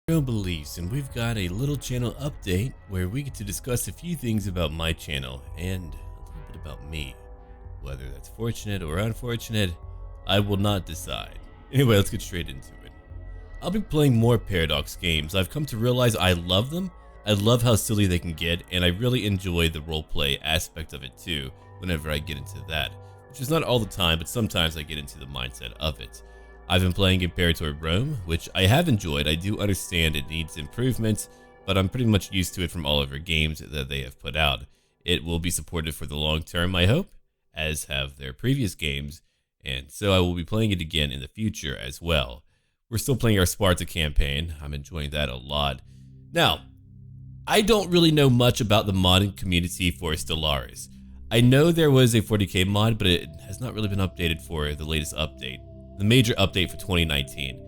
SurrealBeliefs, and we've got a little channel update where we get to discuss a few things about my channel and a little bit about me. Whether that's fortunate or unfortunate, I will not decide. Anyway, let's get straight into it. I'll be playing more Paradox games. I've come to realize I love them. I love how silly they can get, and I really enjoy the roleplay aspect of it too whenever I get into that, which is not all the time, but sometimes I get into the mindset of it. I've been playing Imperator Rome, which I have enjoyed. I do understand it needs improvement, but I'm pretty much used to it from all of their games that they have put out. It will be supported for the long term, I hope, as have their previous games, and so I will be playing it again in the future as well. We're still playing our Sparta campaign. I'm enjoying that a lot. Now, I don't really know much about the modding community for Stellaris. I know there was a 40k mod, but it has not really been updated for the latest update. The major update for 2019.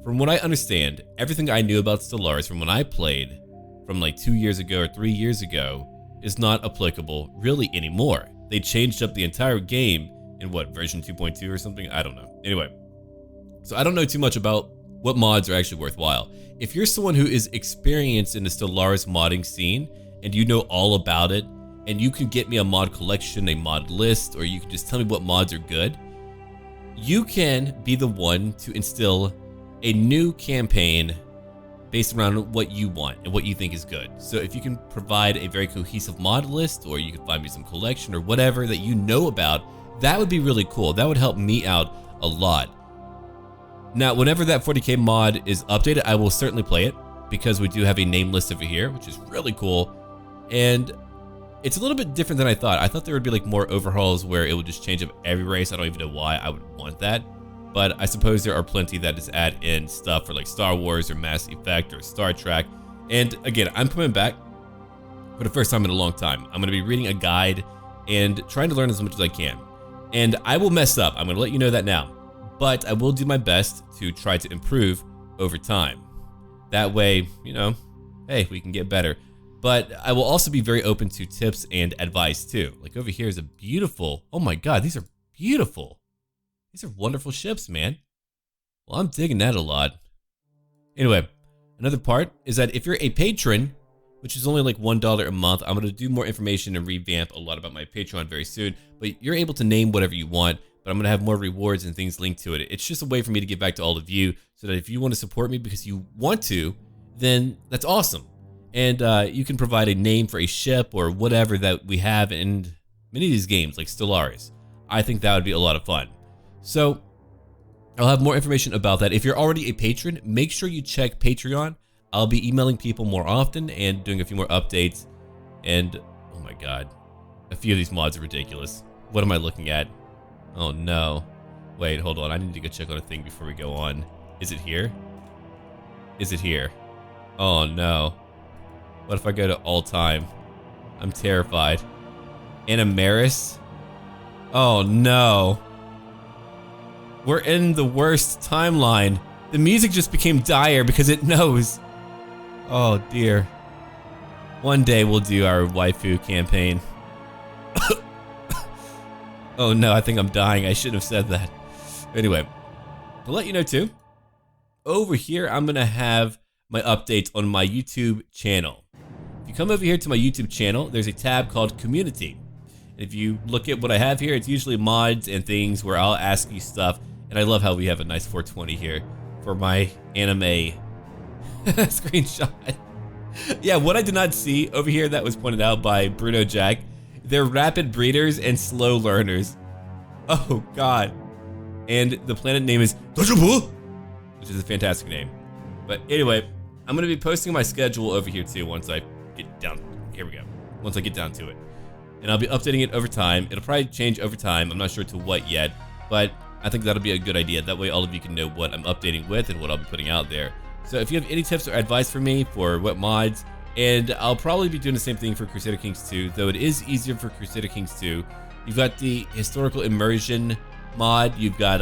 From what I understand, everything I knew about Stellaris from when I played from like 2 years ago or 3 years ago is not applicable really anymore. They changed up the entire game in what, version 2.2 or something? I don't know. Anyway, so I don't know too much about what mods are actually worthwhile. If you're someone who is experienced in the Stellaris modding scene and you know all about it, and you can get me a mod collection, a mod list, or you can just tell me what mods are good, you can be the one to instill a new campaign based around what you want and what you think is good. So if you can provide a very cohesive mod list, or you can find me some collection or whatever that you know about, that would be really cool. That would help me out a lot. Now, whenever that 40k mod is updated, I will certainly play it because we do have a name list over here, which is really cool. And it's a little bit different than I thought. I thought there would be like more overhauls where it would just change up every race. I don't even know why I would want that. But I suppose there are plenty that just add in stuff for like Star Wars or Mass Effect or Star Trek. And again, I'm coming back for the first time in a long time. I'm going to be reading a guide and trying to learn as much as I can. And I will mess up. I'm going to let you know that now. But I will do my best to try to improve over time. That way, you know, hey, we can get better. But I will also be very open to tips and advice too. Like over here is a beautiful, oh my God, these are beautiful. These are wonderful ships, man. Well, I'm digging that a lot. Anyway, another part is that if you're a patron, which is only like $1 a month, I'm gonna do more information and revamp a lot about my Patreon very soon, but you're able to name whatever you want, but I'm gonna have more rewards and things linked to it. It's just a way for me to give back to all of you so that if you want to support me because you want to, then that's awesome. And you can provide a name for a ship or whatever that we have in many of these games, like Stellaris. I think that would be a lot of fun. So I'll have more information about that. If you're already a patron, make sure you check Patreon. I'll be emailing people more often and doing a few more updates. And oh my God, a few of these mods are ridiculous. What am I looking at? Oh no. Wait, hold on. I need to go check on a thing before we go on. Is it here? Is it here? Oh no. What if I go to all time? I'm terrified. Animaris? Oh no. We're in the worst timeline. The music just became dire because it knows. Oh dear. One day we'll do our waifu campaign. Oh no, I think I'm dying. I shouldn't have said that. Anyway, to let you know too, over here I'm gonna have my updates on my YouTube channel. If you come over here to my YouTube channel, there's a tab called Community. And if you look at what I have here, it's usually mods and things where I'll ask you stuff. And I love how we have a nice 420 here for my anime screenshot. Yeah, what I did not see over here that was pointed out by Bruno Jack, they're rapid breeders and slow learners. Oh God. And the planet name is Dojabo, which is a fantastic name. But anyway, I'm gonna be posting my schedule over here too once I get down. Here we go. Once I get down to it. And I'll be updating it over time. It'll probably change over time. I'm not sure to what yet, but I think that'll be a good idea. That way all of you can know what I'm updating with and what I'll be putting out there. So if you have any tips or advice for me for what mods, and I'll probably be doing the same thing for Crusader Kings 2, though it is easier for Crusader Kings 2. You've got the historical immersion mod, you've got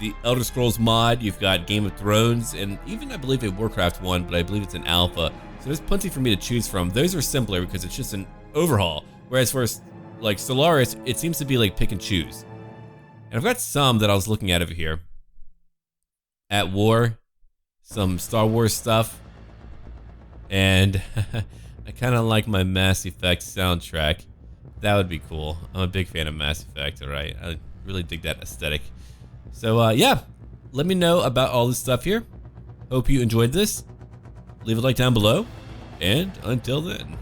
the Elder Scrolls mod, you've got Game of Thrones, and even I believe a Warcraft one, but I believe it's an alpha. So there's plenty for me to choose from. Those are simpler because it's just an overhaul. Whereas for like Stellaris, it seems to be like pick and choose. And I've got some that I was looking at over here. At war, some Star Wars stuff. And I kind of like my Mass Effect soundtrack. That would be cool. I'm a big fan of Mass Effect, alright? I really dig that aesthetic. So, yeah. Let me know about all this stuff here. Hope you enjoyed this. Leave a like down below. And until then.